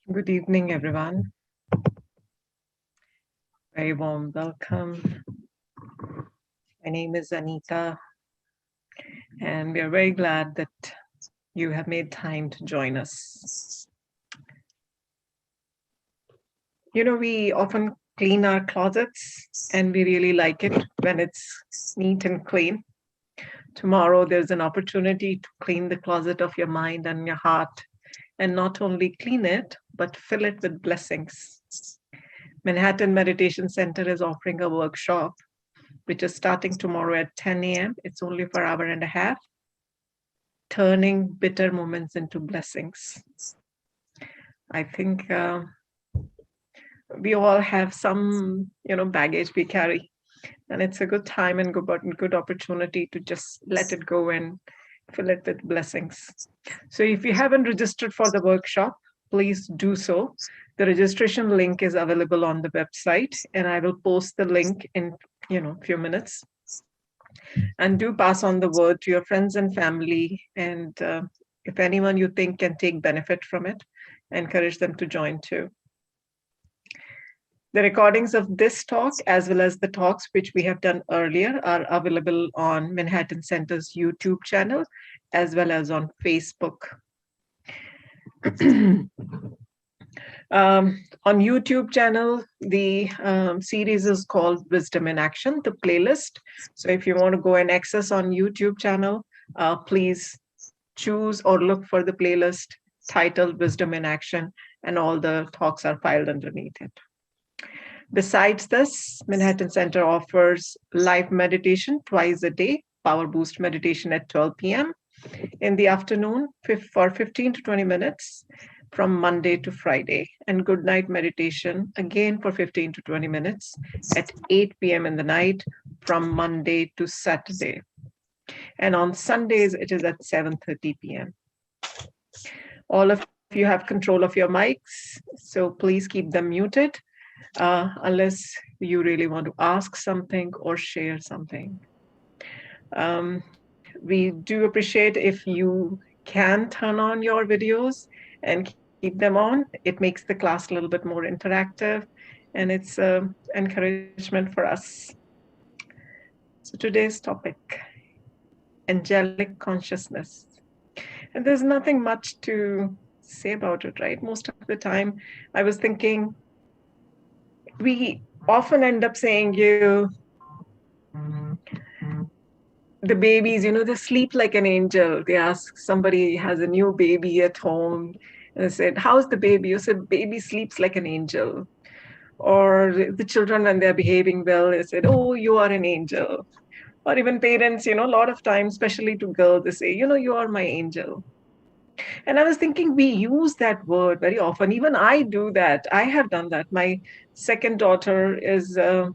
Good evening, everyone. Very warm welcome. My name is Anita, and we are very glad that you have made time to join us. You know, we often clean our closets, and we really like it when it's neat and clean. Tomorrow, there's an opportunity to clean the closet of your mind and your heart, and not only clean it, but fill it with blessings. Manhattan Meditation Center is offering a workshop which is starting tomorrow at 10 a.m. It's only for an hour and a half, turning bitter moments into blessings. I think we all have some, baggage we carry, and it's a good time and good opportunity to just let it go and fill it with blessings. So if you haven't registered for the workshop, please do so. The registration link is available on the website, and I will post the link in a few minutes. And do pass on the word to your friends and family. And if anyone you think can take benefit from it, encourage them to join too. The recordings of this talk, as well as the talks which we have done earlier, are available on Manhattan Center's YouTube channel, as well as on Facebook. On YouTube channel, the series is called Wisdom in Action, the playlist. So if you want to go and access on YouTube channel, please choose or look for the playlist titled Wisdom in Action, and all the talks are filed underneath it. Besides this, Manhattan Center offers live meditation twice a day, Power Boost meditation at 12 p.m. in the afternoon for 15 to 20 minutes from Monday to Friday, and good night meditation again for 15 to 20 minutes at 8 p.m. in the night from Monday to Saturday. And on Sundays, it is at 7:30 p.m. All of you have control of your mics, so please keep them muted unless you really want to ask something or share something. We do appreciate if you can turn on your videos and keep them on. It makes the class a little bit more interactive, and it's encouragement for us. So today's topic, angelic consciousness. And there's nothing much to say about it, right? Most of the time, I was thinking, we often end up saying, the babies, they sleep like an angel. They ask, somebody has a new baby at home, and they said, how's the baby? You said, baby sleeps like an angel. Or the children, when they're behaving well, they said, oh, you are an angel. Or even parents, a lot of times, especially to girls, they say, you are my angel. And I was thinking, we use that word very often. Even I do that. I have done that. My second daughter is a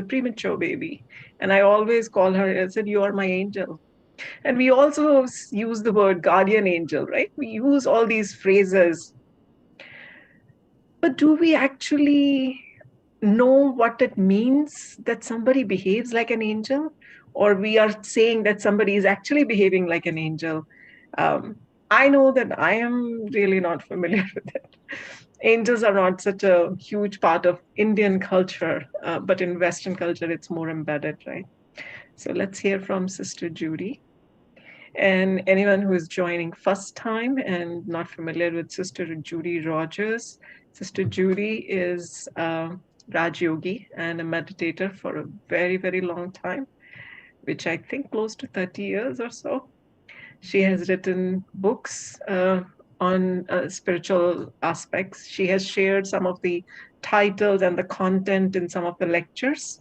premature baby, and I always call her. I said, "You are my angel." And we also use the word guardian angel, right? We use all these phrases, but do we actually know what it means that somebody behaves like an angel, or we are saying that somebody is actually behaving like an angel? I know that I am really not familiar with it. Angels are not such a huge part of Indian culture, but in Western culture, it's more embedded, right? So let's hear from Sister Judy. And anyone who is joining first time and not familiar with Sister Judy Rogers, Sister Judy is Raj Yogi and a meditator for a very, very long time, which I think close to 30 years or so. She has written books on spiritual aspects. She has shared some of the titles and the content in some of the lectures.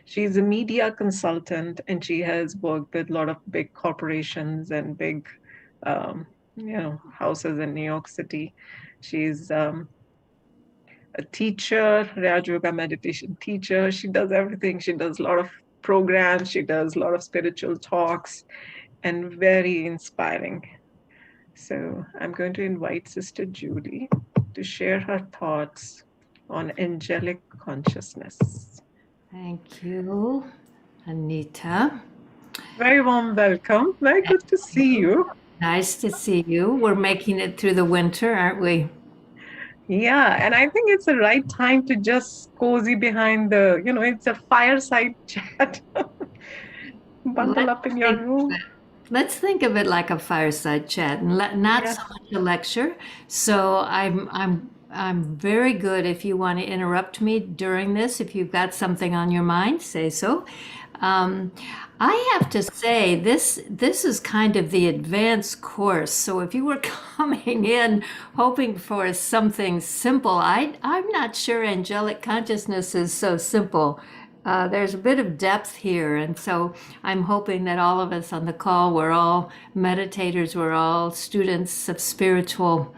She's a media consultant, and she has worked with a lot of big corporations and big, houses in New York City. She's a teacher, Raj Yoga meditation teacher. She does everything. She does a lot of programs. She does a lot of spiritual talks, and very inspiring. So I'm going to invite Sister Judy to share her thoughts on angelic consciousness. Thank you, Anita. Very warm welcome. Very good to see you. Nice to see you. We're making it through the winter, aren't we? Yeah, and I think it's the right time to just cozy behind it's a fireside chat. Bundle Let's up in your think room. let's think of it like a fireside chat and not Yeah. so much a lecture. So I'm very good if you want to interrupt me during this. If you've got something on your mind, say so. Um, I have to say this is kind of the advanced course. So if you were coming in hoping for something simple, I'm not sure angelic consciousness is so simple. There's a bit of depth here, and so I'm hoping that all of us on the call, we're all meditators, we're all students of spiritual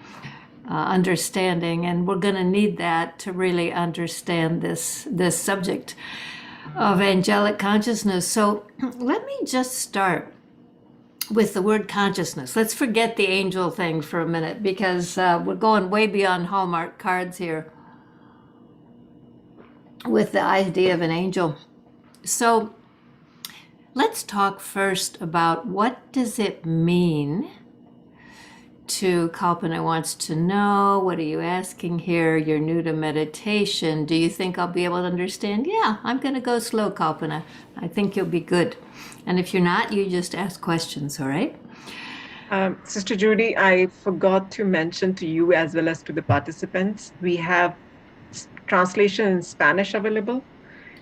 understanding, and we're going to need that to really understand this subject of angelic consciousness. So let me just start with the word consciousness. Let's forget the angel thing for a minute because we're going way beyond Hallmark cards here with the idea of an angel. So let's talk first about what does it mean to Kalpana wants to know, what are you asking here? You're new to meditation. Do you think I'll be able to understand? Yeah, I'm going to go slow, Kalpana. I think you'll be good. And if you're not, you just ask questions, all right? Sister Judy, I forgot to mention to you as well as to the participants, we have translation in Spanish available.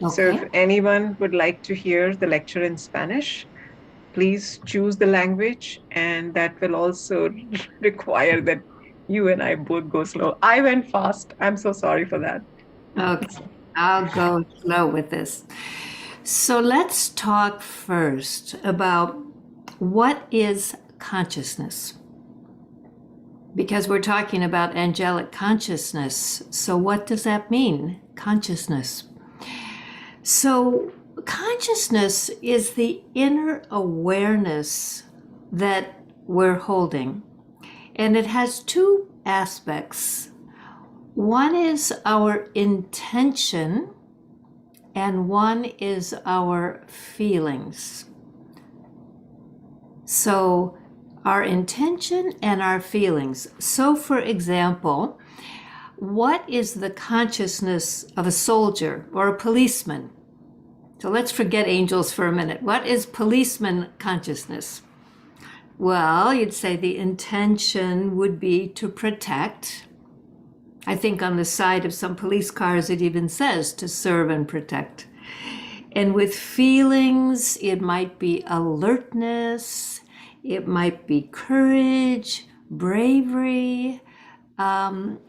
So if Okay. anyone would like to hear the lecture in Spanish, please choose the language, and that will also require that you and I both go slow. I went fast. I'm so sorry for that. Okay. I'll go slow with this. So let's talk first about what is consciousness, because we're talking about angelic consciousness. So, what does that mean? Consciousness. So, consciousness is the inner awareness that we're holding, and it has two aspects. One is our intention, and one is our feelings. So, our intention and our feelings. So, for example, what is the consciousness of a soldier or a policeman? So let's forget angels for a minute. What is policeman consciousness? Well, you'd say the intention would be to protect. I think on the side of some police cars it even says to serve and protect. And with feelings, it might be alertness, it might be courage, bravery,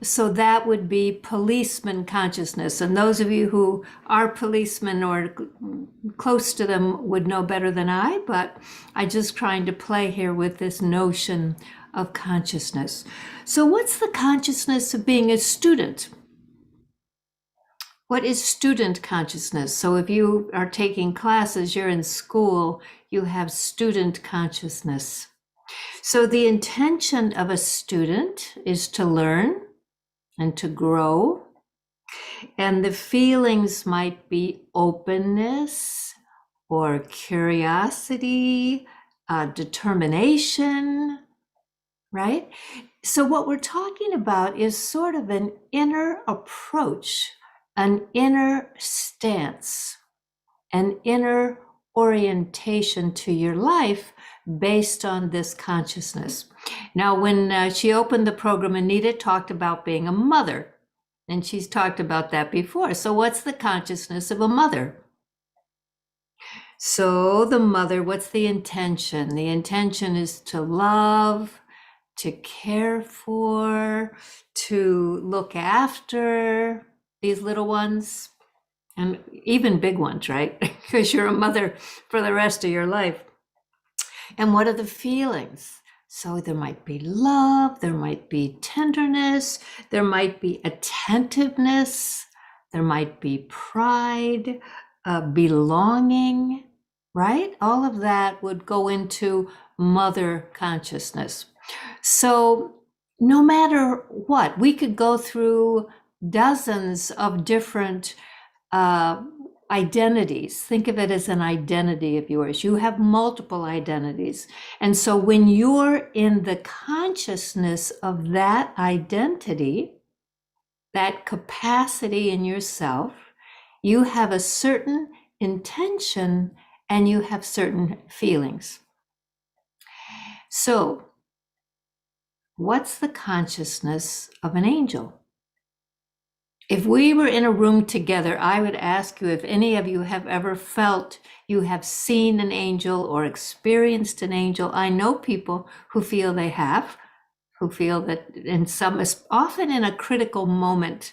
so that would be policeman consciousness. And those of you who are policemen or close to them would know better than I, but I just trying to play here with this notion of consciousness. So what's the consciousness of being a student? What is student consciousness? So if you are taking classes, you're in school, you have student consciousness. So the intention of a student is to learn and to grow. And the feelings might be openness or curiosity, determination, right? So, what we're talking about is sort of an inner approach, an inner stance, an inner orientation to your life based on this consciousness. Now, when she opened the program, Anita talked about being a mother. And she's talked about that before. So, what's the consciousness of a mother? So, the mother, what's the intention? The intention is to love, to care for, to look after these little ones, and even big ones, right? Because you're a mother for the rest of your life. And what are the feelings? So there might be love, there might be tenderness, there might be attentiveness, there might be pride, belonging, right? All of that would go into mother consciousness. So no matter what, we could go through dozens of different uh, identities. Think of it as an identity of yours. You have multiple identities. And so when you're in the consciousness of that identity, that capacity in yourself, you have a certain intention and you have certain feelings. So, what's the consciousness of an angel? If we were in a room together, I would ask you if any of you have ever felt you have seen an angel or experienced an angel. I know people who feel they have, who feel that in some, often in a critical moment,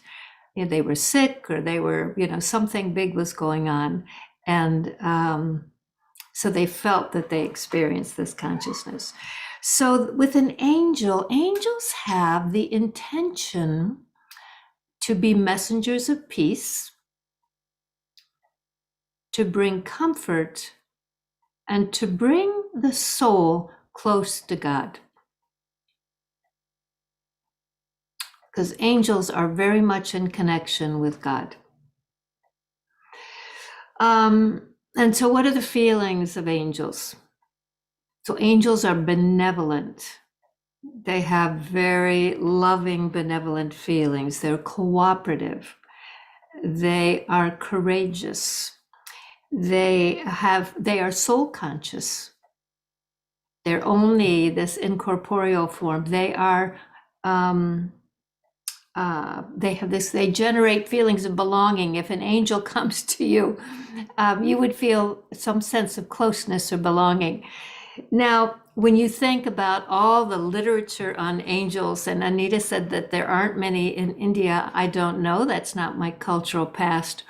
they were sick or they were, something big was going on. And so they felt that they experienced this consciousness. So with an angel, angels have the intention to be messengers of peace, to bring comfort, and to bring the soul close to God. Because angels are very much in connection with God. And so what are the feelings of angels? So angels are benevolent. They have very loving, benevolent feelings. They're cooperative. They are courageous. They are soul conscious. They're only this incorporeal form. They are, they generate feelings of belonging. If an angel comes to you, you would feel some sense of closeness or belonging. Now, when you think about all the literature on angels, and Anita said that there aren't many in India, I don't know, that's not my cultural past.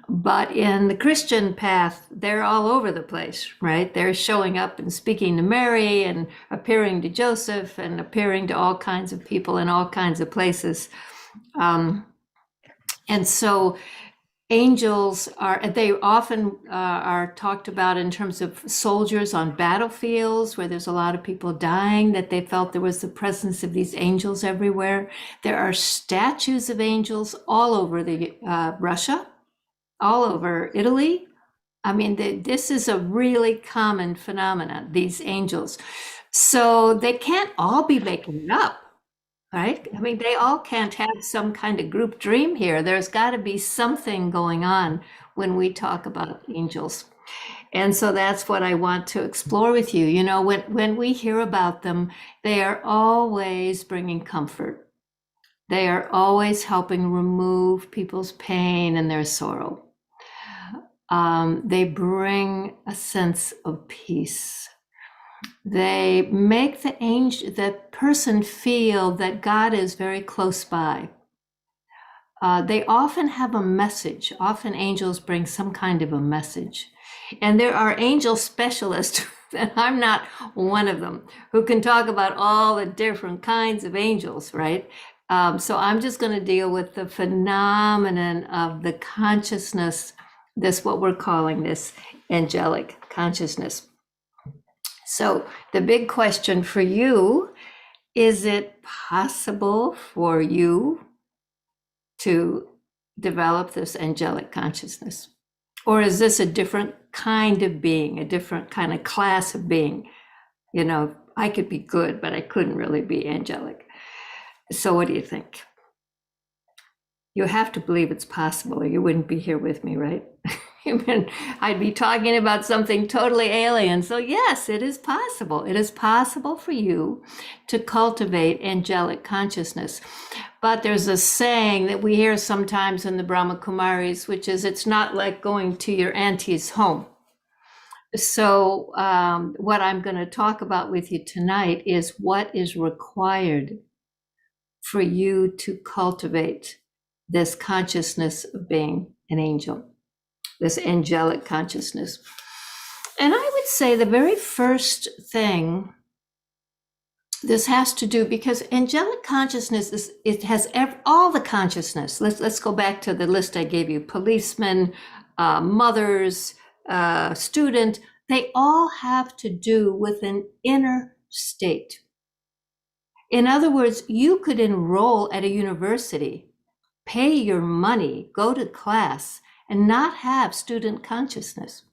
But in the Christian path, they're all over the place, right? They're showing up and speaking to Mary and appearing to Joseph and appearing to all kinds of people in all kinds of places. And so angels they often are talked about in terms of soldiers on battlefields where there's a lot of people dying, that they felt there was the presence of these angels everywhere. There are statues of angels all over Russia, all over Italy. I mean, this is a really common phenomenon, these angels. So they can't all be making it up. Right? I mean, they all can't have some kind of group dream here. There's got to be something going on when we talk about angels. And so that's what I want to explore with you. When we hear about them, they are always bringing comfort. They are always helping remove people's pain and their sorrow. They bring a sense of peace. They make the person feel that God is very close by. They often have a message. Often angels bring some kind of a message. And there are angel specialists, and I'm not one of them, who can talk about all the different kinds of angels, right? So I'm just going to deal with the phenomenon of the consciousness, what we're calling this angelic consciousness. So the big question for you, is it possible for you to develop this angelic consciousness? Or is this a different kind of being, a different kind of class of being? I could be good, but I couldn't really be angelic. So what do you think? You have to believe it's possible, or you wouldn't be here with me, right? I'd be talking about something totally alien. So yes, it is possible. It is possible for you to cultivate angelic consciousness. But there's a saying that we hear sometimes in the Brahma Kumaris, which is, it's not like going to your auntie's home. So what I'm going to talk about with you tonight is what is required for you to cultivate this consciousness of being an angel, this angelic consciousness. And I would say the very first thing this has to do, because angelic consciousness it has all the consciousness. Let's go back to the list I gave you: policemen, mothers, student. They all have to do with an inner state. In other words, you could enroll at a university, pay your money, go to class, and not have student consciousness.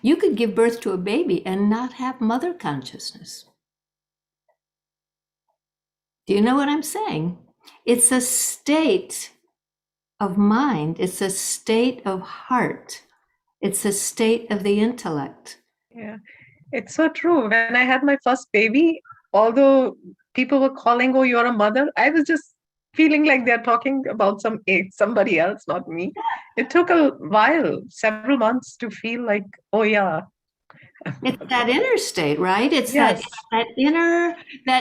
You could give birth to a baby and not have mother consciousness. Do you know what I'm saying? It's a state of mind. It's a state of heart. It's a state of the intellect. Yeah, it's so true. When I had my first baby, although people were calling, "Oh, you're a mother," I was just feeling like they're talking about somebody else, not me. It took a while, several months, to feel like, "Oh yeah." It's that inner state, right? It's Yes. that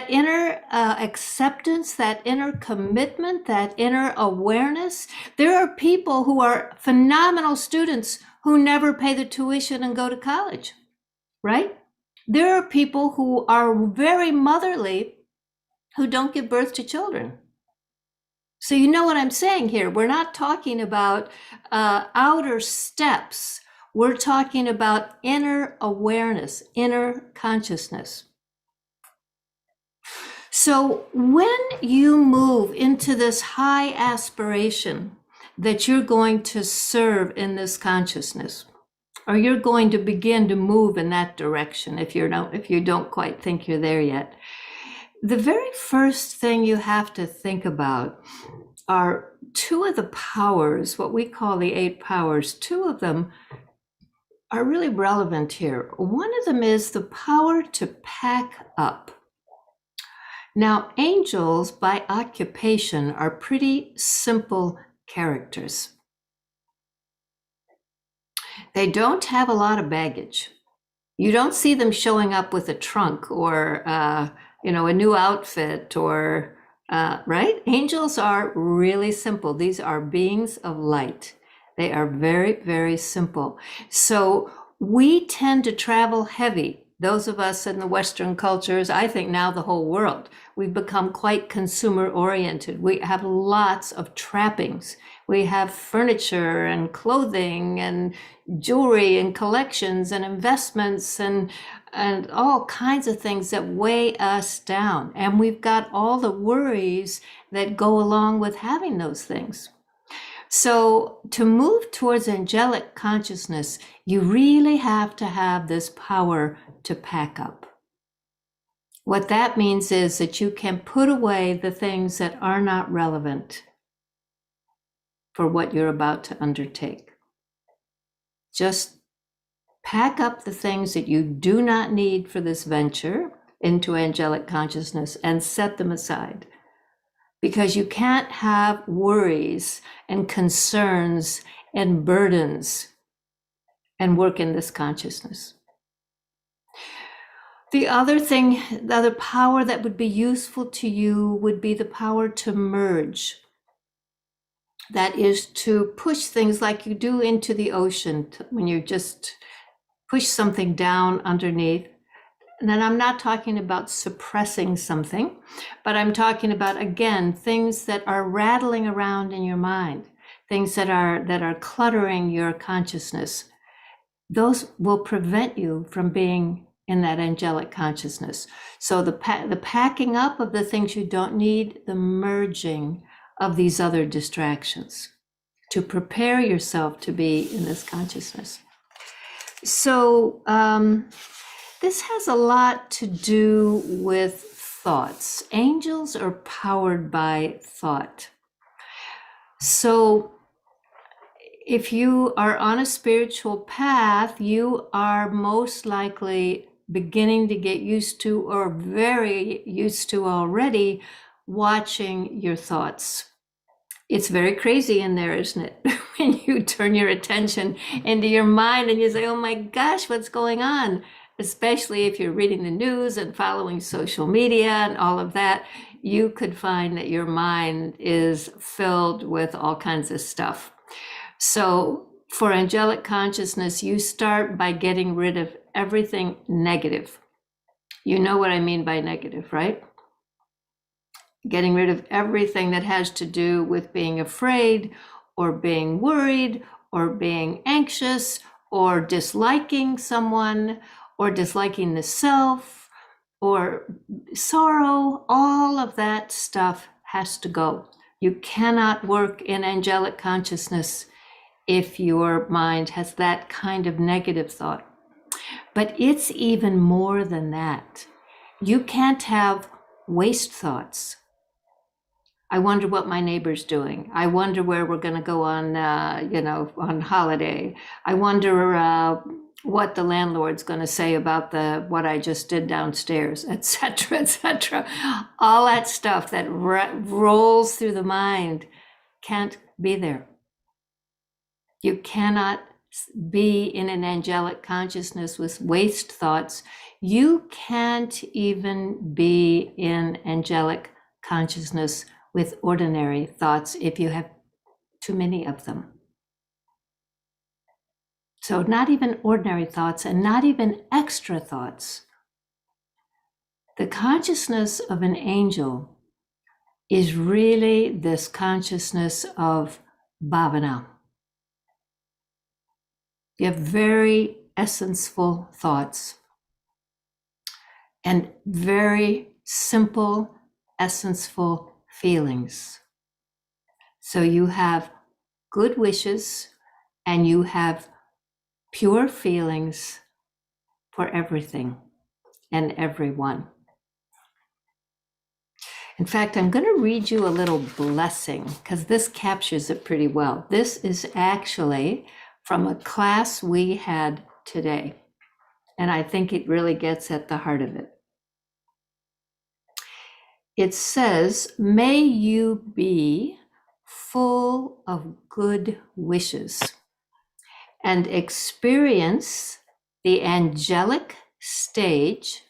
inner acceptance, that inner commitment, that inner awareness. There are people who are phenomenal students who never pay the tuition and go to college, right? There are people who are very motherly who don't give birth to children. So you know what I'm saying here. We're not talking about outer steps. We're talking about inner awareness, inner consciousness. So when you move into this high aspiration that you're going to serve in this consciousness, or you're going to begin to move in that direction if you don't quite think you're there yet, the very first thing you have to think about are two of the powers, what we call the 8 powers. Two of them are really relevant here. One of them is the power to pack up. Now, angels by occupation are pretty simple characters. They don't have a lot of baggage. You don't see them showing up with a trunk or a new outfit or right? Angels are really simple. These are beings of light. They are very, very simple. So we tend to travel heavy. Those of us in the Western cultures, I think now the whole world, we've become quite consumer oriented. We have lots of trappings. We have furniture and clothing and jewelry and collections and investments and all kinds of things that weigh us down. And we've got all the worries that go along with having those things. So to move towards angelic consciousness, you really have to have this power to pack up. What that means is that you can put away the things that are not relevant for what you're about to undertake. Just pack up the things that you do not need for this venture into angelic consciousness and set them aside. Because you can't have worries and concerns and burdens and work in this consciousness. The other thing, the other power that would be useful to you would be the power to merge. That is to push things like you do into the ocean when you just push something down underneath. And then I'm not talking about suppressing something, but I'm talking about, again, things that are rattling around in your mind, things that are cluttering your consciousness. Those will prevent you from being in that angelic consciousness. So the packing up of the things you don't need, the merging of these other distractions to prepare yourself to be in this consciousness. So this has a lot to do with thoughts. Angels are powered by thought. So if you are on a spiritual path, you are most likely beginning to get used to, or very used to already, watching your thoughts. It's very crazy in there, isn't it? When you turn your attention into your mind and you say, oh my gosh, what's going on? Especially if you're reading the news and following social media and all of that, you could find that your mind is filled with all kinds of stuff. So for angelic consciousness, you start by getting rid of everything negative. You know what I mean by negative, right? Getting rid of everything that has to do with being afraid or being worried or being anxious or disliking someone or disliking the self or sorrow. All of that stuff has to go. You cannot work in angelic consciousness if your mind has that kind of negative thought. But it's even more than that. You can't have waste thoughts. I wonder what my neighbor's doing. I wonder where we're going to go on, on holiday. I wonder what the landlord's going to say about what I just did downstairs, etc., etc. All that stuff that rolls through the mind can't be there. You cannot be in an angelic consciousness with waste thoughts. You can't even be in angelic consciousness with ordinary thoughts if you have too many of them. So not even ordinary thoughts and not even extra thoughts. The consciousness of an angel is really this consciousness of bhavana. You have very essential thoughts and very simple, essential feelings. So you have good wishes and you have pure feelings for everything and everyone. In fact, I'm going to read you a little blessing because this captures it pretty well. This is actually from a class we had today, and I think it really gets at the heart of it. It says, may you be full of good wishes and experience the angelic stage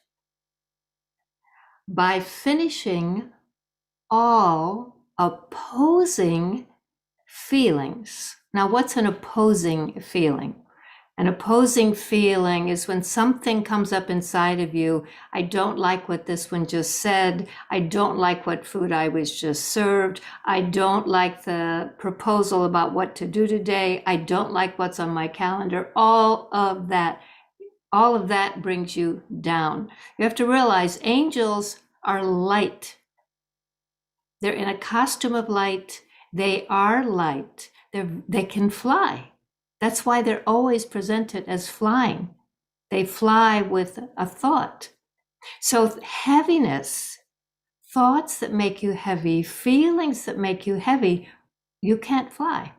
by finishing all opposing feelings. Now, what's an opposing feeling? An opposing feeling is when something comes up inside of you. I don't like what this one just said. I don't like what food I was just served. I don't like the proposal about what to do today. I don't like what's on my calendar. All of that brings you down. You have to realize angels are light. They're in a costume of light. They are light. They can fly. That's why they're always presented as flying. They fly with a thought. So heaviness, thoughts that make you heavy, feelings that make you heavy, you can't fly.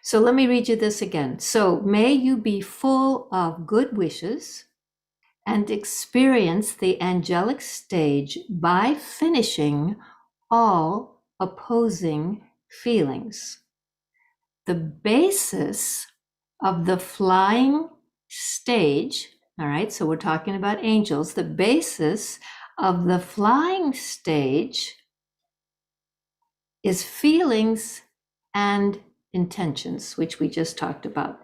So let me read you this again. So may you be full of good wishes and experience the angelic stage by finishing all opposing feelings. The basis of the flying stage, all right, so we're talking about angels, the basis of the flying stage is feelings and intentions, which we just talked about.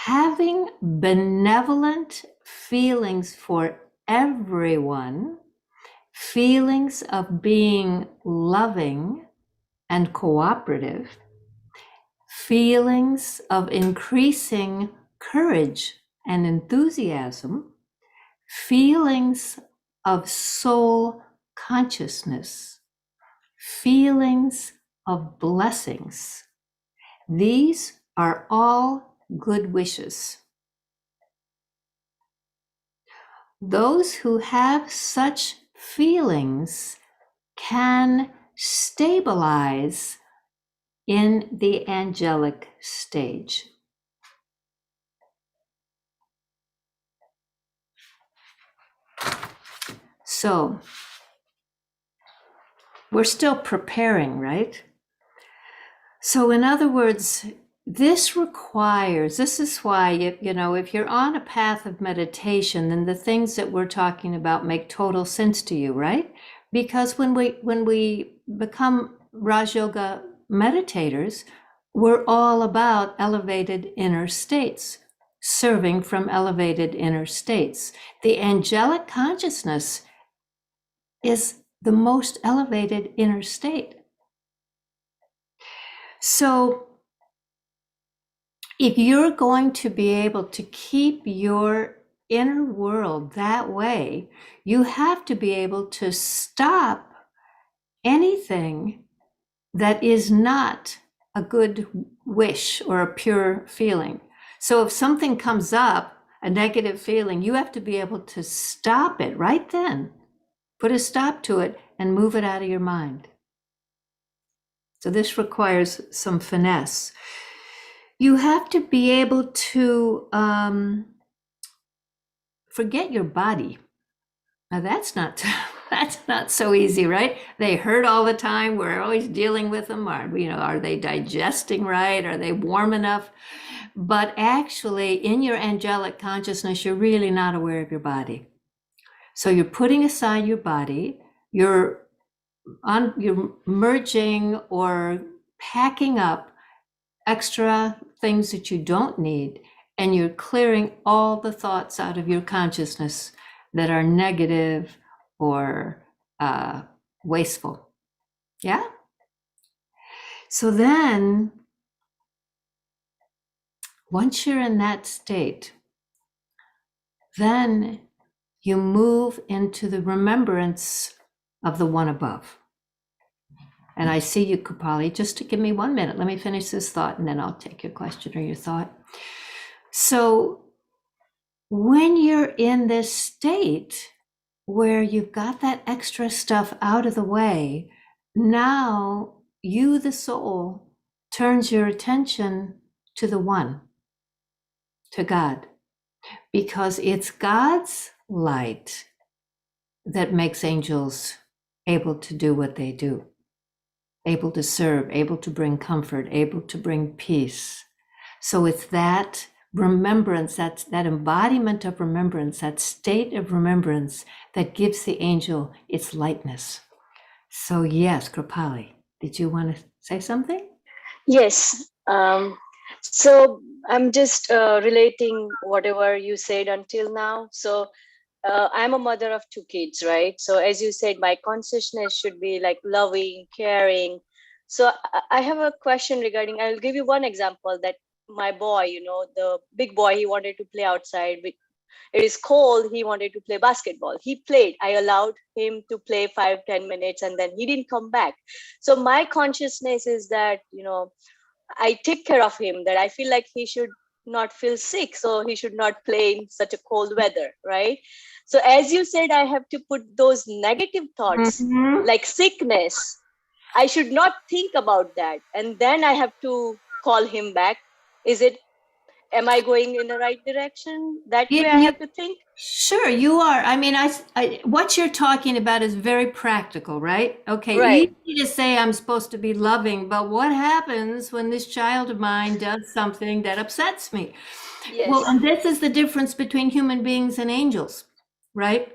Having benevolent feelings for everyone, feelings of being loving and cooperative, feelings of increasing courage and enthusiasm, feelings of soul consciousness, feelings of blessings. These are all good wishes. Those who have such feelings can stabilize in the angelic stage. So we're still preparing, right? So in other words, this is why, if you're on a path of meditation, then the things that we're talking about make total sense to you, right? Because when we become Raj Yoga meditators, we're all about elevated inner states, serving from elevated inner states. The angelic consciousness is the most elevated inner state. So if you're going to be able to keep your inner world that way, you have to be able to stop anything that is not a good wish or a pure feeling. So if something comes up, a negative feeling, you have to be able to stop it right then, put a stop to it, and move it out of your mind. So this requires some finesse. You have to be able to forget your body. Now that's not that's not so easy, right? They hurt all the time. We're always dealing with them. Are they digesting right? Are they warm enough? But actually, in your angelic consciousness, you're really not aware of your body. So you're putting aside your body. You're merging or packing up extra things that you don't need, and you're clearing all the thoughts out of your consciousness that are negative or wasteful. Yeah? So then, once you're in that state, then you move into the remembrance of the one above. And I see you, Kupali. Just to give me 1 minute, let me finish this thought, and then I'll take your question or your thought. So when you're in this state where you've got that extra stuff out of the way, now you, the soul, turns your attention to the one, to God, because it's God's light that makes angels able to do what they do, able to serve, able to bring comfort, able to bring peace. So it's that remembrance, that embodiment of remembrance, that state of remembrance that gives the angel its lightness. So yes, Kripali, did you want to say something? Yes. So I'm just relating whatever you said until now. So I'm a mother of 2 kids, right? So as you said, my consciousness should be like loving, caring. So I have a question regarding, I'll give you one example that my boy, the big boy, he wanted to play outside. It is cold. He wanted to play basketball. He played. I allowed him to play 5-10 minutes and then he didn't come back. So my consciousness is that, I take care of him, that I feel like he should not feel sick. So he should not play in such a cold weather, right? So as you said, I have to put those negative thoughts like sickness. I should not think about that. And then I have to call him back. Am I going in the right direction? That way I have to think? Sure, you are. I mean, what you're talking about is very practical, right? Okay, Right. easy to say I'm supposed to be loving, but what happens when this child of mine does something that upsets me? Yes. Well, and this is the difference between human beings and angels, right?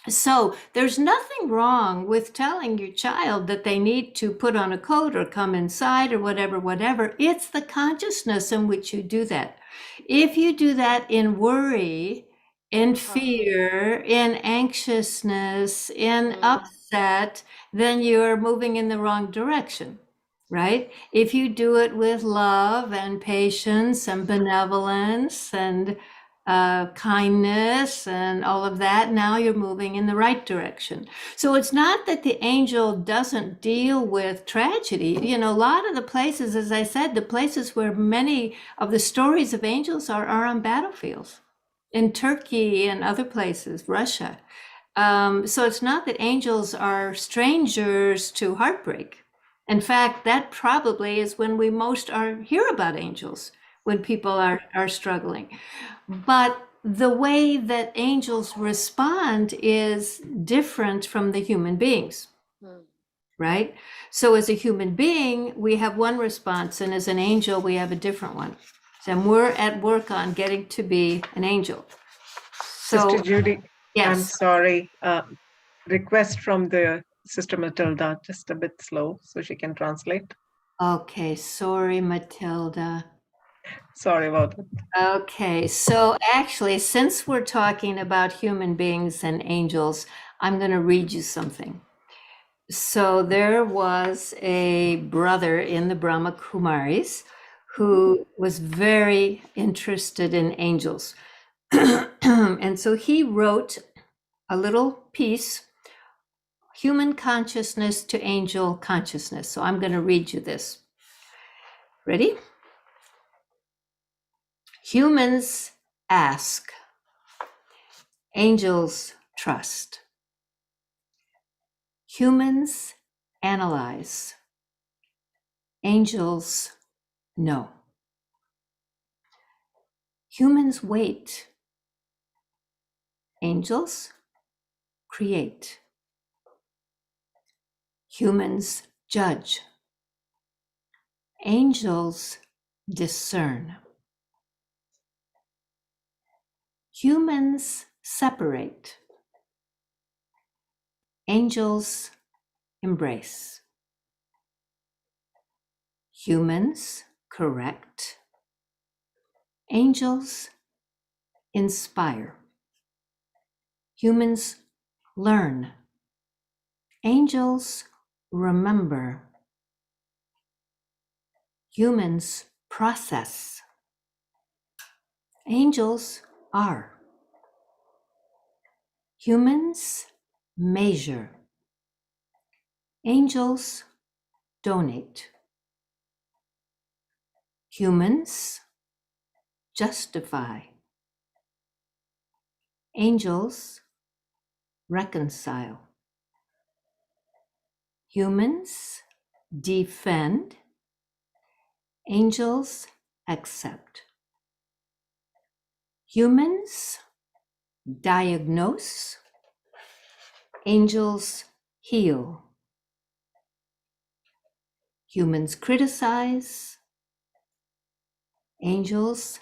So there's nothing wrong with telling your child that they need to put on a coat or come inside or whatever. It's the consciousness in which you do that. If you do that in worry, in fear, in anxiousness, in upset, then you're moving in the wrong direction, right? If you do it with love and patience and benevolence and kindness and all of that, now you're moving in the right direction. So it's not that the angel doesn't deal with tragedy. A lot of the places, as I said, the places where many of the stories of angels are on battlefields, in Turkey and other places, Russia. So it's not that angels are strangers to heartbreak. In fact, that probably is when we most hear about angels, when people are struggling. But the way that angels respond is different from the human beings, right? So as a human being, we have one response, and as an angel, we have a different one. And we're at work on getting to be an angel. So, Sister Judy, yes. I'm sorry. Request from the Sister Matilda, just a bit slow so she can translate. Okay, sorry, Matilda. Sorry about it. Okay, so actually, since we're talking about human beings and angels, I'm going to read you something. So there was a brother in the Brahma Kumaris who was very interested in angels. And so he wrote a little piece human consciousness to angel consciousness. So I'm going to read you this. Ready? Humans ask, angels trust. Humans analyze, angels know. Humans wait, angels create. Humans judge, angels discern. Humans separate, angels embrace. Humans correct, angels inspire. Humans learn, angels remember. Humans process, angels are. Humans measure, angels donate. Humans justify, angels reconcile. Humans defend, angels accept. Humans diagnose, angels heal. Humans criticize, angels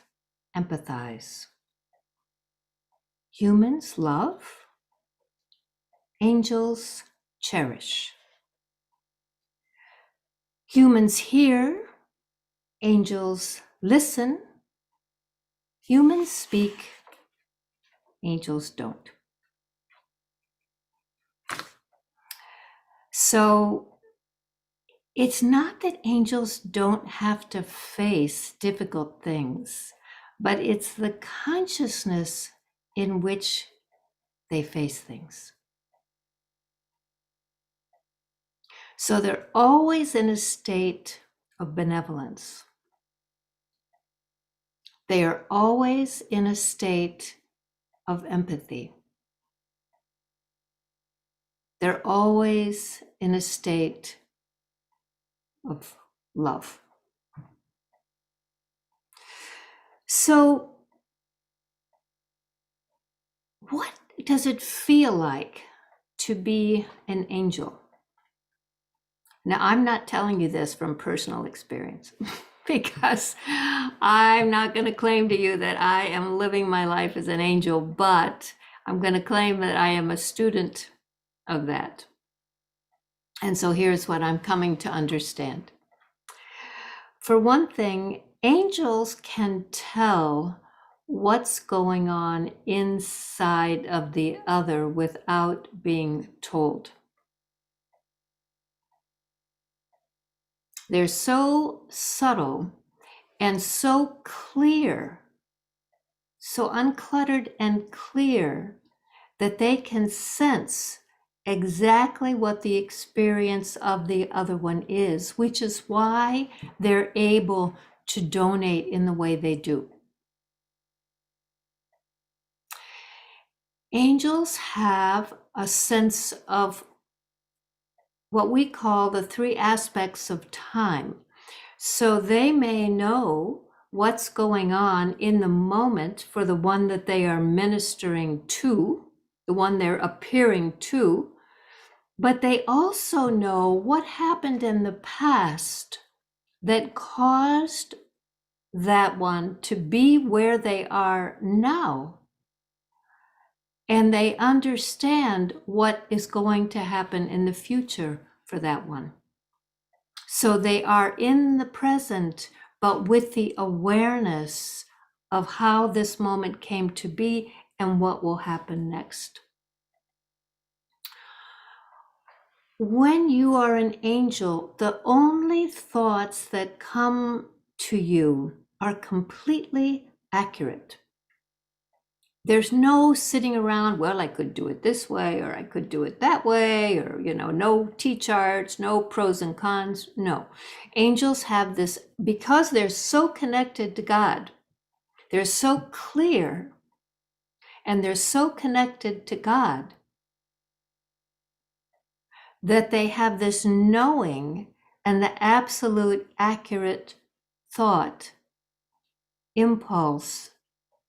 empathize. Humans love, angels cherish. Humans hear, angels listen. Humans speak, angels don't. So it's not that angels don't have to face difficult things, but it's the consciousness in which they face things. So they're always in a state of benevolence. They are always in a state of empathy. They're always in a state of love. So, what does it feel like to be an angel? Now, I'm not telling you this from personal experience because I'm not going to claim to you that I am living my life as an angel, but I'm going to claim that I am a student of that. And so here's what I'm coming to understand. For one thing, angels can tell what's going on inside of the other without being told. They're so subtle and so clear, so uncluttered and clear, that they can sense exactly what the experience of the other one is, which is why they're able to donate in the way they do. Angels have a sense of what we call the three aspects of time. So they may know what's going on in the moment for the one that they are ministering to, the one they're appearing to, but they also know what happened in the past that caused that one to be where they are now. And they understand what is going to happen in the future for that one. So they are in the present, but with the awareness of how this moment came to be and what will happen next. When you are an angel, the only thoughts that come to you are completely accurate. There's no sitting around, well, I could do it this way, or I could do it that way, or, no T-charts, no pros and cons. No. Angels have this, because they're so connected to God, they're so clear, and they're so connected to God that they have this knowing and the absolute accurate thought, impulse,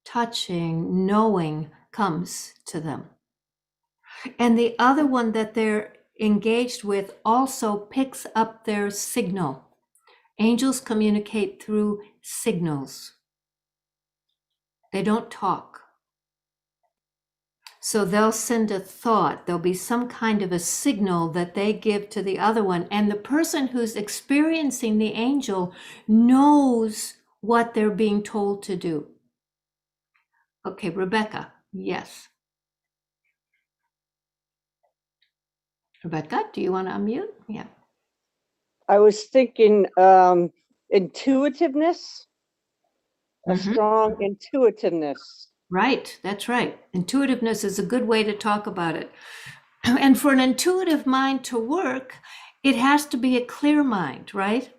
touching, knowing comes to them. And the other one that they're engaged with also picks up their signal. Angels communicate through signals. They don't talk. So they'll send a thought. There'll be some kind of a signal that they give to the other one. And the person who's experiencing the angel knows what they're being told to do. Okay, Rebecca, yes. Rebecca, do you want to unmute? Yeah. I was thinking intuitiveness, a strong intuitiveness. Right, that's right. Intuitiveness is a good way to talk about it. And for an intuitive mind to work, it has to be a clear mind, right?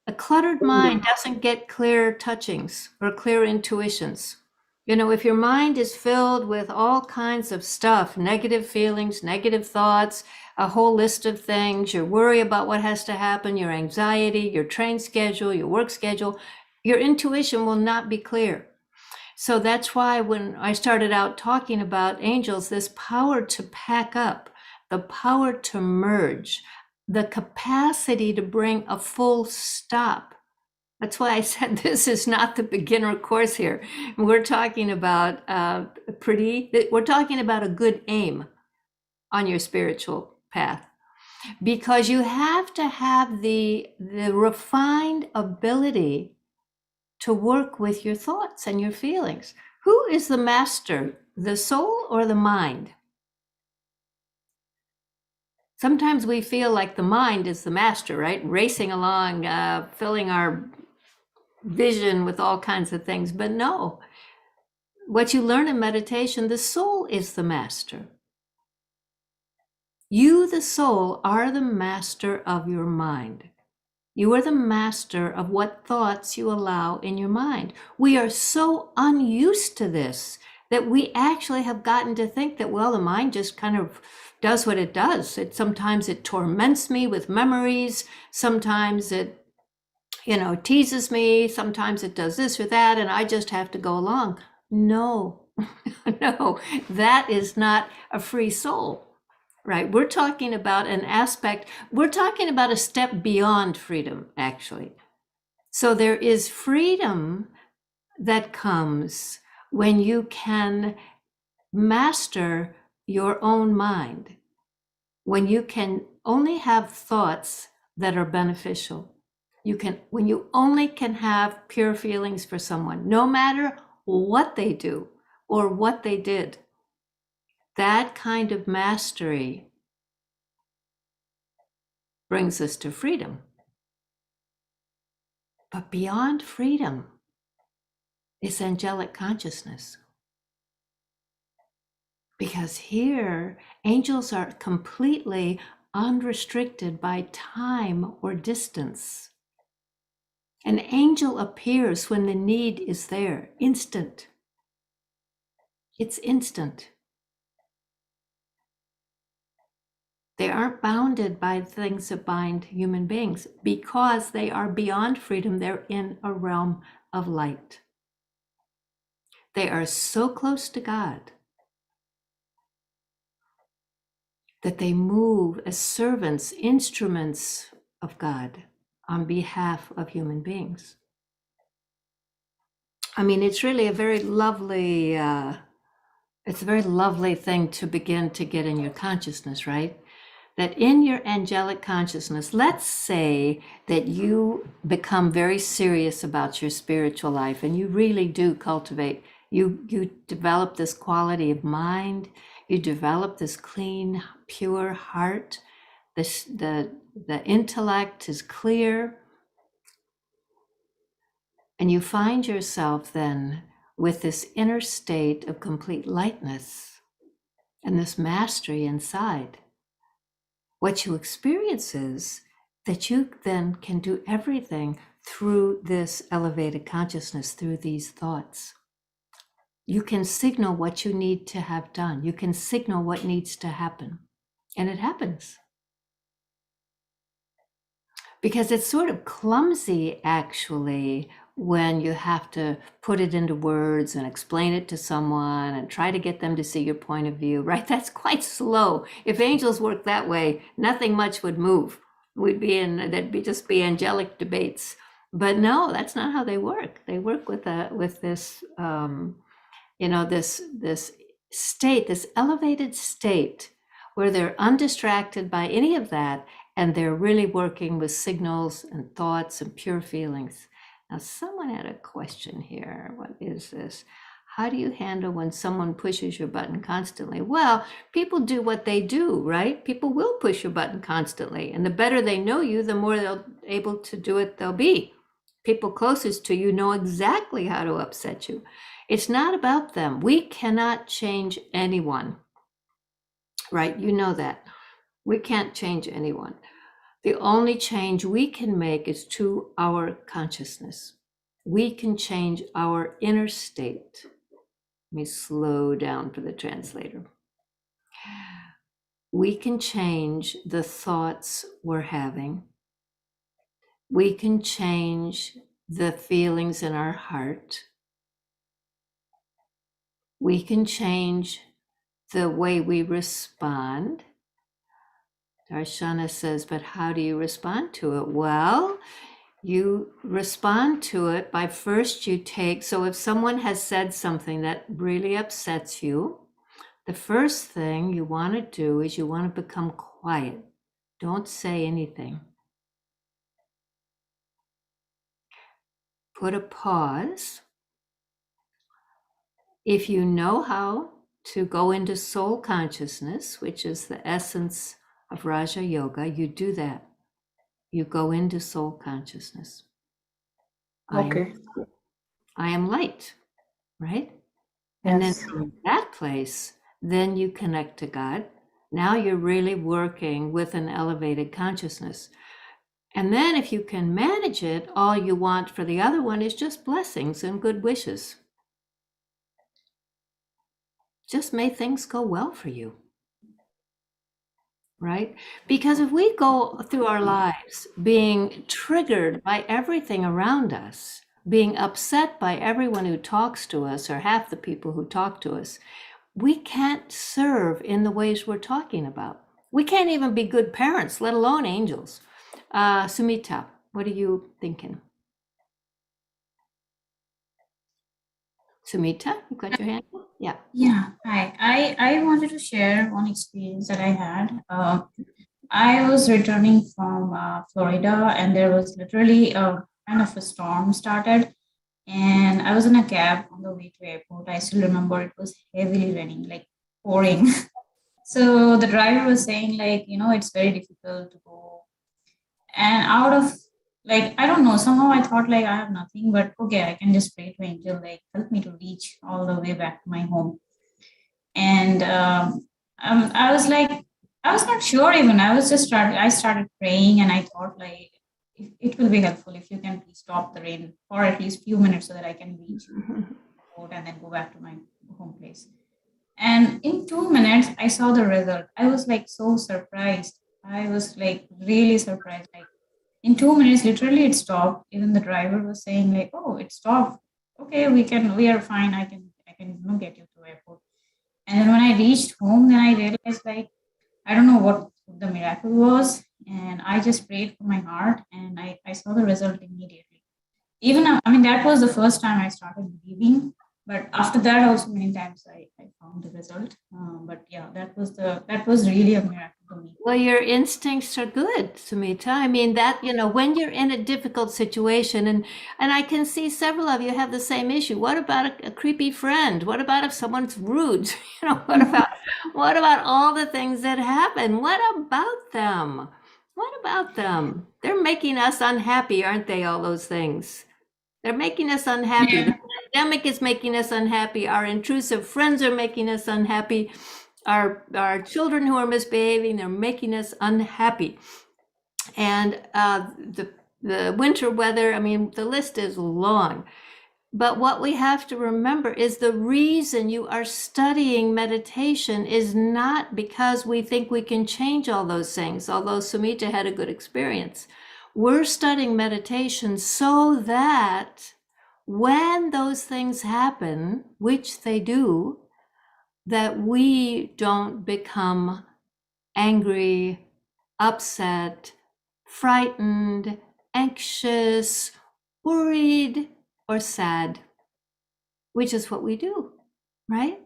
A cluttered mind doesn't get clear touchings or clear intuitions. If your mind is filled with all kinds of stuff, negative feelings, negative thoughts, a whole list of things, your worry about what has to happen, your anxiety, your train schedule, your work schedule, your intuition will not be clear. So that's why when I started out talking about angels, this power to pack up, the power to merge, the capacity to bring a full stop. That's why I said this is not the beginner course here. We're talking about we're talking about a good aim on your spiritual path, because you have to have the refined ability to work with your thoughts and your feelings. Who is the master, the soul or the mind? Sometimes we feel like the mind is the master, right? Racing along, filling our vision with all kinds of things. But no, what you learn in meditation, the soul is the master. You, the soul, are the master of your mind. You are the master of what thoughts you allow in your mind. We are so unused to this that we actually have gotten to think that, well, the mind just kind of does what it does. Sometimes it torments me with memories. Sometimes it, teases me. Sometimes it does this or that, and I just have to go along. No, no, that is not a free soul. Right. We're talking about an aspect, we're talking about a step beyond freedom, actually. So there is freedom that comes when you can master your own mind, when you can only have thoughts that are beneficial. When you only can have pure feelings for someone, no matter what they do or what they did. That kind of mastery brings us to freedom. But beyond freedom is angelic consciousness. Because here, angels are completely unrestricted by time or distance. An angel appears when the need is there, instant. It's instant. They aren't bounded by things that bind human beings because they are beyond freedom. They're in a realm of light. They are so close to God that they move as servants, instruments of God on behalf of human beings. I mean, it's really a very lovely, it's a very lovely thing to begin to get in your consciousness, right? That in your angelic consciousness, let's say that you become very serious about your spiritual life and you really do cultivate. You develop this quality of mind, you develop this clean, pure heart, the intellect is clear, and you find yourself then with this inner state of complete lightness and this mastery inside. What you experience is that you then can do everything through this elevated consciousness, through these thoughts. You can signal what you need to have done. You can signal what needs to happen. And it happens. Because it's sort of clumsy, actually, when you have to put it into words and explain it to someone and try to get them to see your point of view, right? That's quite slow. If angels worked that way, nothing much would move. There'd just be angelic debates. But no, that's not how they work. They work with this, this state, this elevated state where they're undistracted by any of that, and they're really working with signals and thoughts and pure feelings. Now, someone had a question here. What is this? How do you handle when someone pushes your button constantly? Well, people do what they do, right? People will push your button constantly. And the better they know you, the more they'll able to do it they'll be. People closest to you know exactly how to upset you. It's not about them. We cannot change anyone, right? You know that. We can't change anyone. The only change we can make is to our consciousness. We can change our inner state. Let me slow down for the translator. We can change the thoughts we're having. We can change the feelings in our heart. We can change the way we respond. Darshana says, but how do you respond to it? Well, you respond to it by first so if someone has said something that really upsets you, the first thing you want to do is you want to become quiet. Don't say anything. Put a pause. If you know how to go into soul consciousness, which is the essence of Raja Yoga, you do that. You go into soul consciousness. Okay. I am light, right? Yes. And then from that place, then you connect to God. Now you're really working with an elevated consciousness. And then if you can manage it, all you want for the other one is just blessings and good wishes. Just may things go well for you. Right? Because if we go through our lives being triggered by everything around us, being upset by everyone who talks to us or half the people who talk to us, we can't serve in the ways we're talking about. We can't even be good parents, let alone angels. Sumita, what are you thinking? Sumita, you got your hand up? Yeah. Yeah, hi. I wanted to share one experience that I had. I was returning from Florida, and there was literally a kind of a storm started, and I was in a cab on the way to airport. I still remember it was heavily raining, like pouring. So the driver was saying, like, it's very difficult to go. And out of, like, I don't know, somehow I thought, like, I have nothing, but okay, I can just pray to angel, like, help me to reach all the way back to my home. And I was like, I was not sure even. I started praying, and I thought, like, it will be helpful if you can please stop the rain for at least few minutes so that I can reach boat and then go back to my home place. And in 2 minutes, I saw the result. I was like so surprised. I was like really surprised. Like in 2 minutes, literally it stopped. Even the driver was saying, like, oh, it stopped. Okay, we are fine. I can get you to airport. And then when I reached home, then I realized, like, I don't know what the miracle was. And I just prayed from my heart, and I saw the result immediately. Even, I mean, that was the first time I started believing. But after that, also many times I found the result. But yeah, that was really a miracle for me. Well, your instincts are good, Sumita. I mean, that, when you're in a difficult situation, and I can see several of you have the same issue. What about a creepy friend? What about if someone's rude? What about all the things that happen? What about them? What about them? They're making us unhappy, aren't they? All those things. They're making us unhappy. Yeah. pandemic is making us unhappy. Our intrusive friends are making us unhappy. Our children who are misbehaving, they're making us unhappy. And the winter weather, I mean, the list is long. But what we have to remember is the reason you are studying meditation is not because we think we can change all those things, although Sumita had a good experience. We're studying meditation so that when those things happen, which they do, that we don't become angry, upset, frightened, anxious, worried, or sad, which is what we do, right?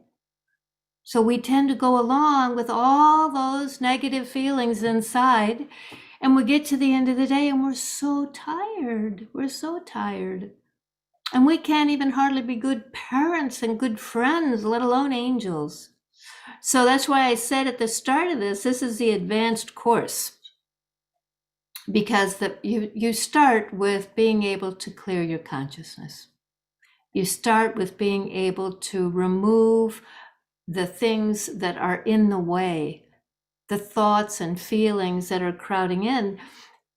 So we tend to go along with all those negative feelings inside, and we get to the end of the day and we're so tired. We're so tired. And we can't even hardly be good parents and good friends, let alone angels. So that's why I said at the start of this is the advanced course. Because you start with being able to clear your consciousness. You start with being able to remove the things that are in the way, the thoughts and feelings that are crowding in.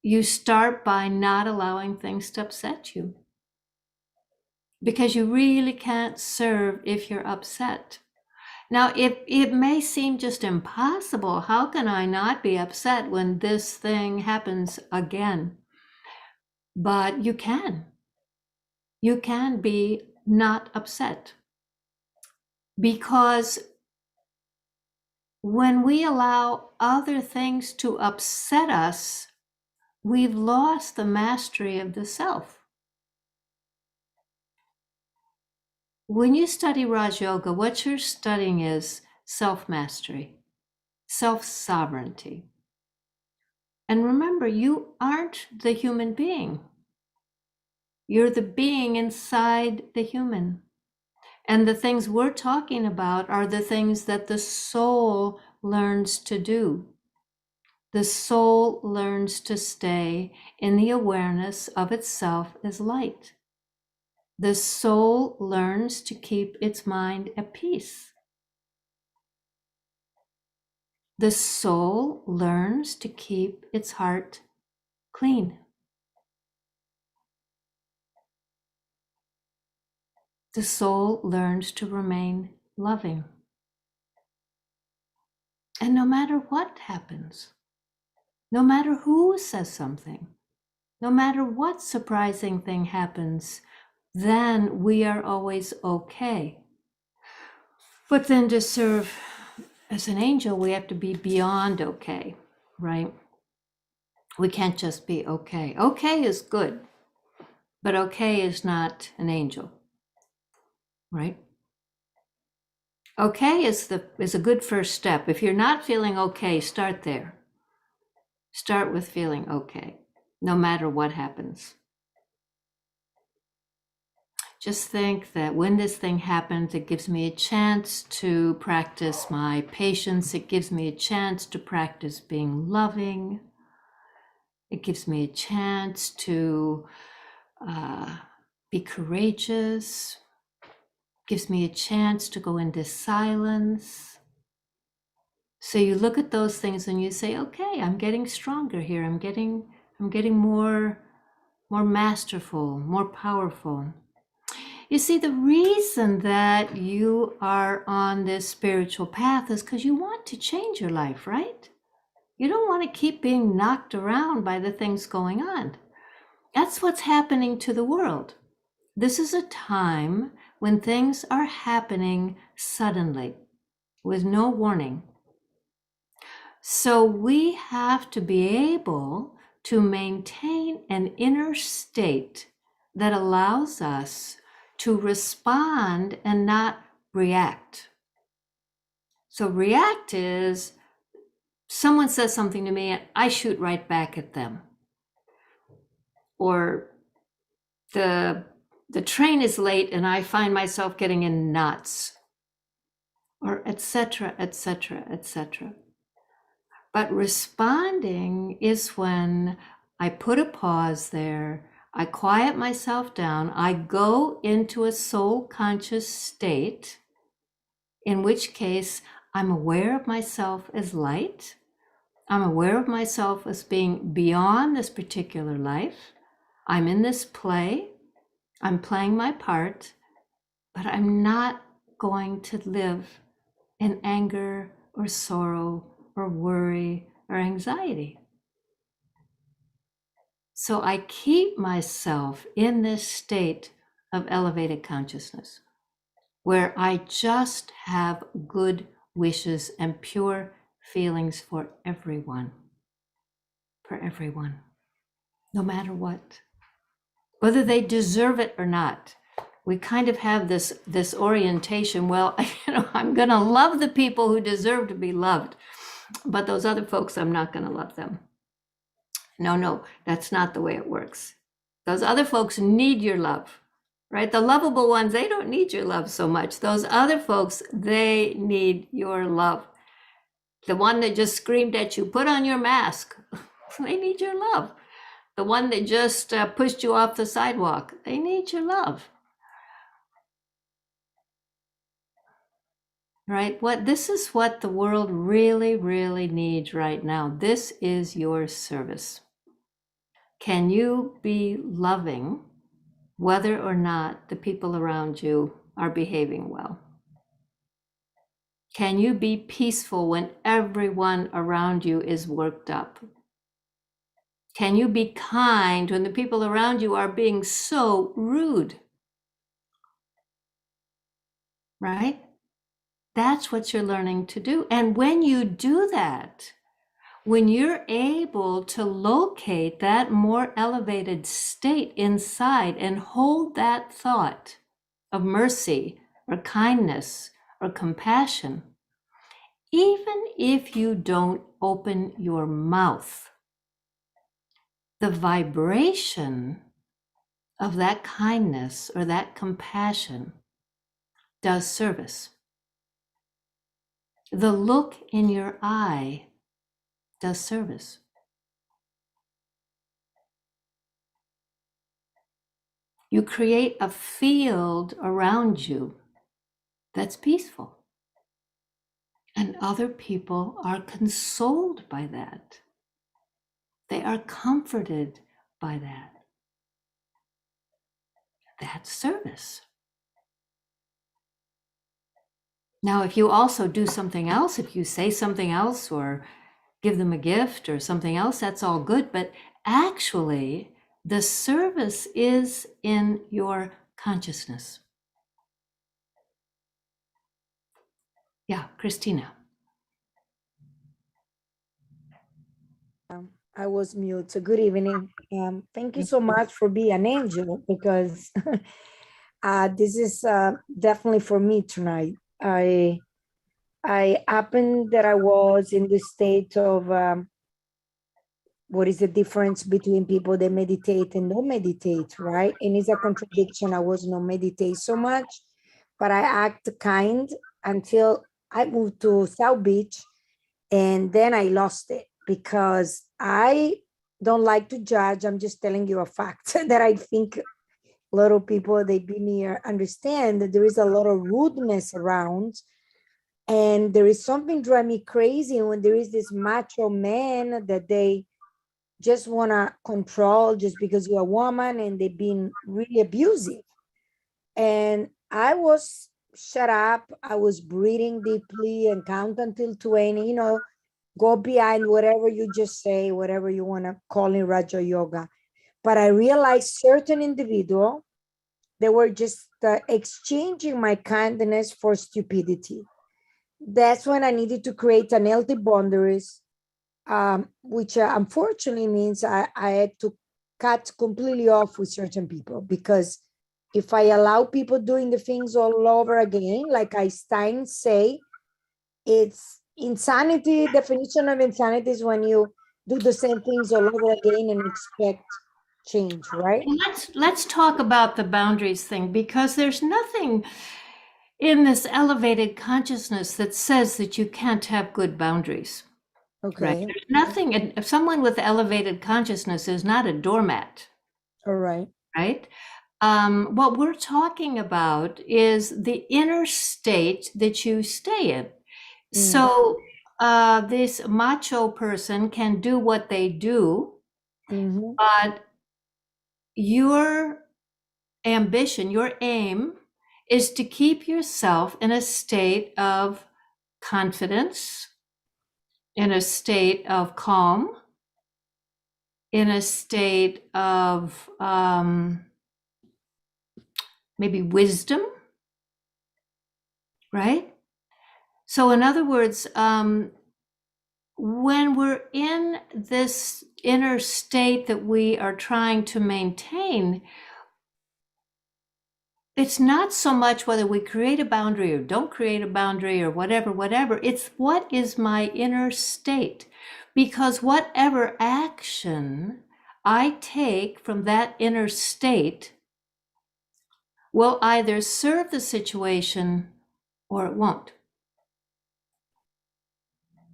You start by not allowing things to upset you. Because you really can't serve if you're upset. Now, it may seem just impossible. How can I not be upset when this thing happens again? But you can. You can be not upset. Because when we allow other things to upset us, we've lost the mastery of the self. When you study Raj Yoga, what you're studying is self-mastery, self-sovereignty. And remember, you aren't the human being. You're the being inside the human. And the things we're talking about are the things that the soul learns to do. The soul learns to stay in the awareness of itself as light. The soul learns to keep its mind at peace. The soul learns to keep its heart clean. The soul learns to remain loving. And no matter what happens, no matter who says something, no matter what surprising thing happens, then we are always okay. But then to serve as an angel, we have to be beyond okay, right? We can't just be okay. Okay is good, but okay is not an angel, right? Okay is a good first step. If you're not feeling okay, start there. Start with feeling okay, no matter what happens. Just think that when this thing happens, it gives me a chance to practice my patience. It gives me a chance to practice being loving. It gives me a chance to be courageous. It gives me a chance to go into silence. So you look at those things and you say, okay, I'm getting stronger here. I'm getting more masterful, more powerful. You see, the reason that you are on this spiritual path is because you want to change your life, right? You don't want to keep being knocked around by the things going on. That's what's happening to the world. This is a time when things are happening suddenly, with no warning. So we have to be able to maintain an inner state that allows us to respond and not react. So react is someone says something to me and I shoot right back at them. Or the train is late and I find myself getting in knots. Or etc., etc., etc. But responding is when I put a pause there, I quiet myself down. I go into a soul conscious state, in which case I'm aware of myself as light. I'm aware of myself as being beyond this particular life. I'm in this play. I'm playing my part, but I'm not going to live in anger or sorrow or worry or anxiety. So I keep myself in this state of elevated consciousness where I just have good wishes and pure feelings for everyone, no matter what, whether they deserve it or not. We kind of have this orientation. Well, I'm going to love the people who deserve to be loved, but those other folks, I'm not going to love them. No, that's not the way it works. Those other folks need your love, right? The lovable ones, they don't need your love so much. Those other folks, they need your love. The one that just screamed at you, put on your mask, they need your love. The one that just pushed you off the sidewalk, they need your love. Right? This is what the world really, really needs right now. This is your service. Can you be loving whether or not the people around you are behaving well? Can you be peaceful when everyone around you is worked up? Can you be kind when the people around you are being so rude? Right? That's what you're learning to do. And when you do that, when you're able to locate that more elevated state inside and hold that thought of mercy or kindness or compassion, even if you don't open your mouth, the vibration of that kindness or that compassion does service. The look in your eye does service. You create a field around you that's peaceful. And other people are consoled by that. They are comforted by that. That's service. Now, if you also do something else, if you say something else or give them a gift or something else, that's all good. But actually, the service is in your consciousness. Yeah, Christina. I was mute. So good evening. Thank you so much for being an angel, because this is definitely for me tonight. I happened that I was in the state of what is the difference between people that meditate and don't meditate, right? And it's a contradiction. I was not meditate so much, but I act kind until I moved to South Beach, and then I lost it because I don't like to judge. I'm just telling you a fact that I think a lot of people they've been here understand that there is a lot of rudeness around, and there is something drive me crazy when there is this macho man that they just want to control just because you're a woman, and they've been really abusive. And I was shut up. I was breathing deeply and count until 20, go behind whatever you just say, whatever you want to call in Raja Yoga. But I realized certain individual, they were just exchanging my kindness for stupidity. That's when I needed to create an healthy boundaries, which unfortunately means I had to cut completely off with certain people, because if I allow people doing the things all over again, like Einstein say, it's insanity. Definition of insanity is when you do the same things all over again and expect change, right? Let's talk about the boundaries thing, because there's nothing in this elevated consciousness that says that you can't have good boundaries. Okay. Right? There's nothing, and someone with elevated consciousness is not a doormat. All right. right? What we're talking about is the inner state that you stay in. So this macho person can do what they do, but your ambition, your aim is to keep yourself in a state of confidence, in a state of calm, in a state of maybe wisdom, right? So, in other words, when we're in this inner state that we are trying to maintain, it's not so much whether we create a boundary or don't create a boundary or whatever. It's what is my inner state? Because whatever action I take from that inner state will either serve the situation or it won't.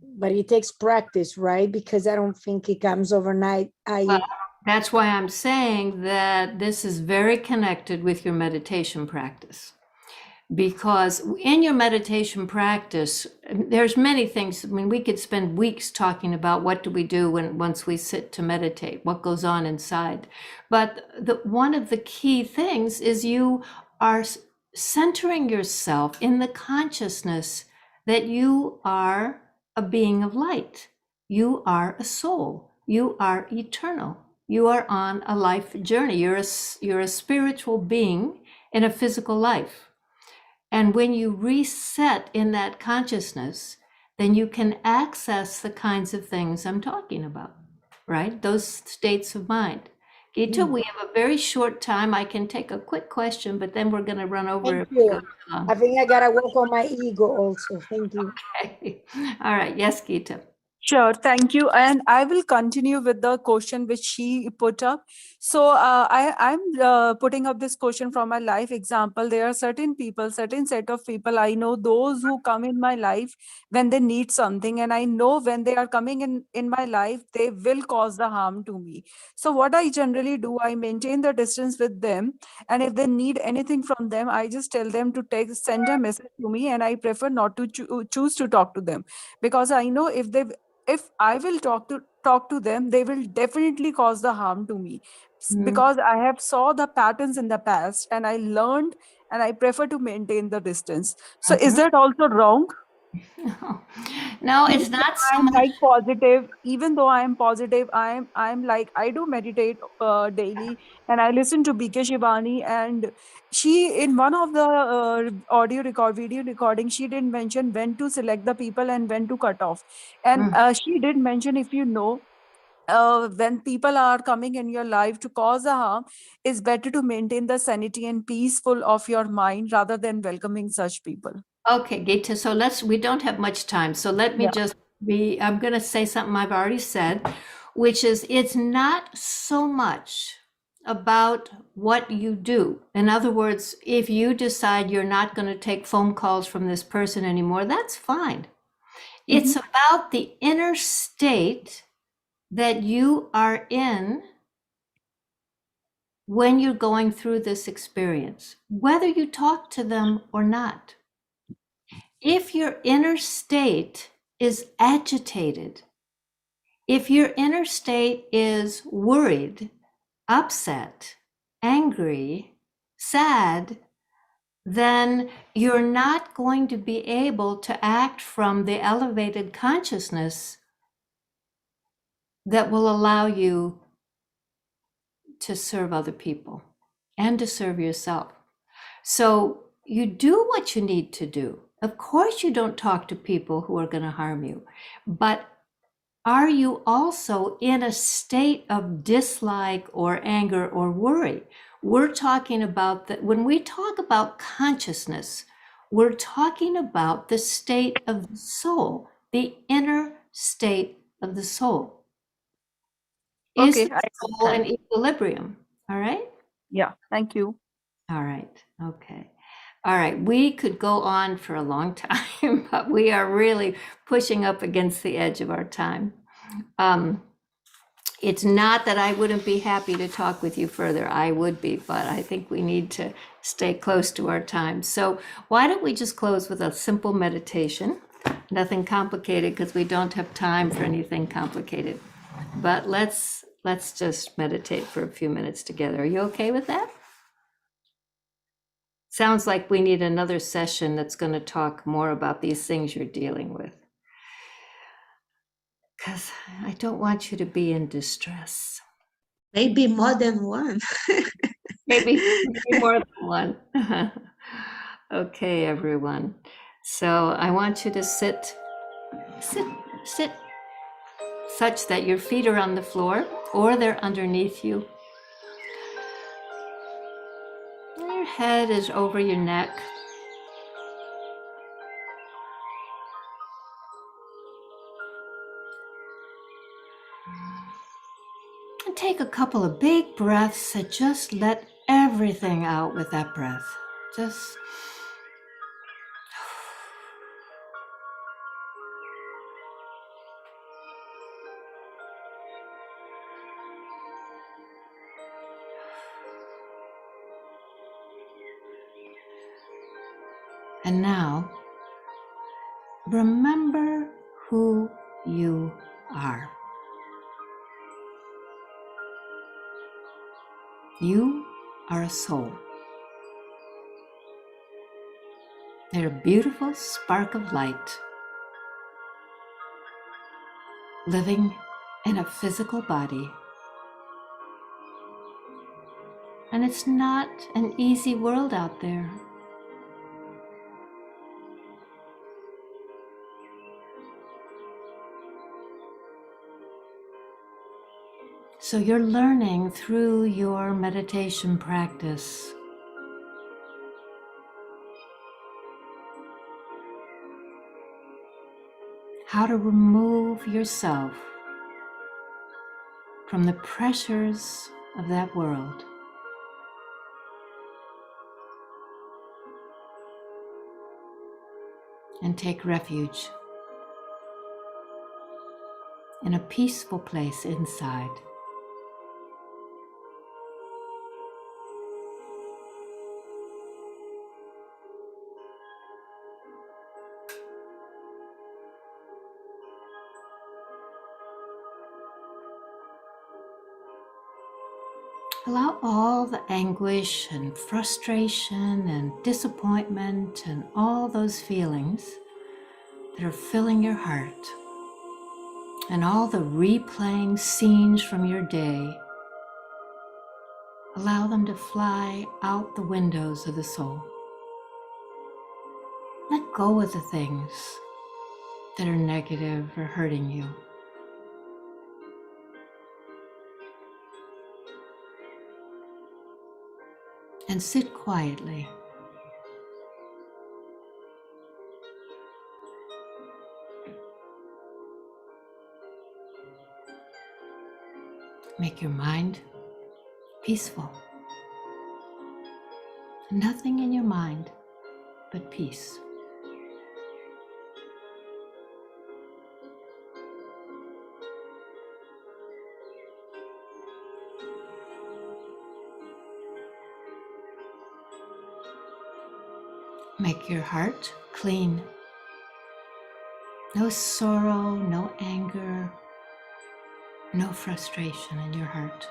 But it takes practice, right? Because I don't think it comes overnight. Well, that's why I'm saying that this is very connected with your meditation practice. Because in your meditation practice, there's many things. I mean, we could spend weeks talking about what do we do once we sit to meditate, what goes on inside. But one of the key things is you are centering yourself in the consciousness that you are a being of light. You are a soul. You are eternal. You are on a life journey. You're a spiritual being in a physical life. And when you reset in that consciousness, then you can access the kinds of things I'm talking about, right? Those states of mind. Gita, we have a very short time. I can take a quick question, but then we're going to run over. Thank you. I think I gotta work on my ego also. Thank you. Okay. All right. Yes, Gita. Sure, thank you. And I will continue with the question which she put up. So I'm putting up this question from my life example. There are certain people, certain set of people I know, those who come in my life when they need something. And I know when they are coming in my life, they will cause the harm to me. So what I generally do, I maintain the distance with them. And if they need anything from them, I just tell them to send a message to me. And I prefer not to choose to talk to them, because I know if I will talk to them, they will definitely cause the harm to me, because I have saw the patterns in the past and I learned, and I prefer to maintain the distance. So is that also wrong? No, it's not so I'm much. like positive, even though I am positive, I'm like, I do meditate daily, and I listen to BK Shivani, and she, in one of the video recording, she did mention when to select the people and when to cut off. And she did mention, if you know, when people are coming in your life to cause a harm, it's better to maintain the sanity and peaceful of your mind rather than welcoming such people. Okay, Gita, so we don't have much time. So let me I'm going to say something I've already said, which is it's not so much about what you do. In other words, if you decide you're not going to take phone calls from this person anymore, that's fine. It's about the inner state that you are in when you're going through this experience, whether you talk to them or not. If your inner state is agitated, if your inner state is worried, upset, angry, sad, then you're not going to be able to act from the elevated consciousness that will allow you to serve other people and to serve yourself. So you do what you need to do. Of course, you don't talk to people who are going to harm you, but are you also in a state of dislike or anger or worry? We're talking about that when we talk about consciousness, we're talking about the state of the soul, the inner state of the soul. Is Okay, the soul in equilibrium? All right? Yeah, thank you. All right. Okay. All right. We could go on for a long time, but we are really pushing up against the edge of our time. It's not that I wouldn't be happy to talk with you further. I would be, but I think we need to stay close to our time. So why don't we just close with a simple meditation? Nothing complicated, because we don't have time for anything complicated. But let's just meditate for a few minutes together. Are you okay with that? Sounds like we need another session that's going to talk more about these things you're dealing with. Because I don't want you to be in distress. Maybe more than one. Maybe more than one. Okay, everyone. So I want you to sit such that your feet are on the floor or they're underneath you. Your head is over your neck. And take a couple of big breaths and just let everything out with that breath. Just and now, remember who you are. You are a soul. You're a beautiful spark of light, living in a physical body. And it's not an easy world out there. So you're learning through your meditation practice how to remove yourself from the pressures of that world. And take refuge in a peaceful place inside. Allow all the anguish and frustration and disappointment and all those feelings that are filling your heart and all the replaying scenes from your day, allow them to fly out the windows of the soul. Let go of the things that are negative or hurting you. And sit quietly. Make your mind peaceful. Nothing in your mind but peace. Make your heart clean. No sorrow, no anger, no frustration in your heart.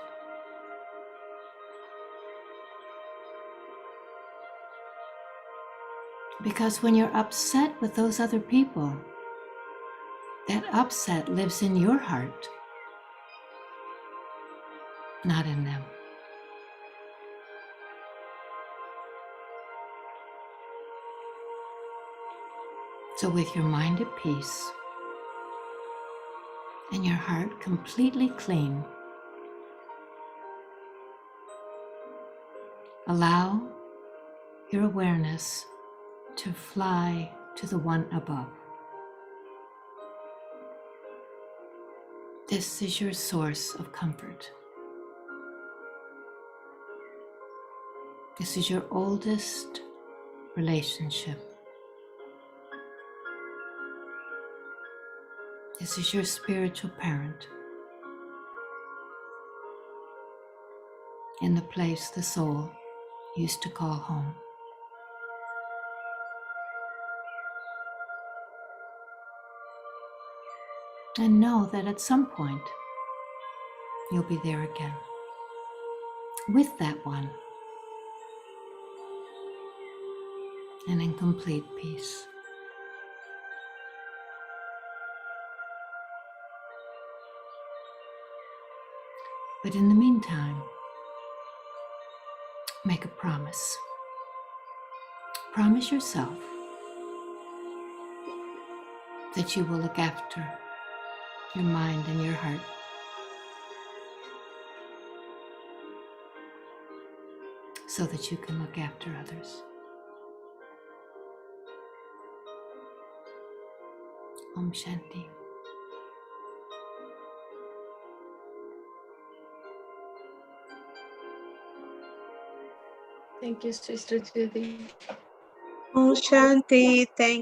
Because when you're upset with those other people, that upset lives in your heart, not in them. So with your mind at peace and your heart completely clean, allow your awareness to fly to the one above. This is your source of comfort. This is your oldest relationship. This is your spiritual parent. in the place the soul used to call home. And know that at some point you'll be there again with that one and in complete peace. But in the meantime, make a promise. Promise yourself that you will look after your mind and your heart, so that you can look after others. Om Shanti. Thank you, Sister Judy. Om Shanti. Thank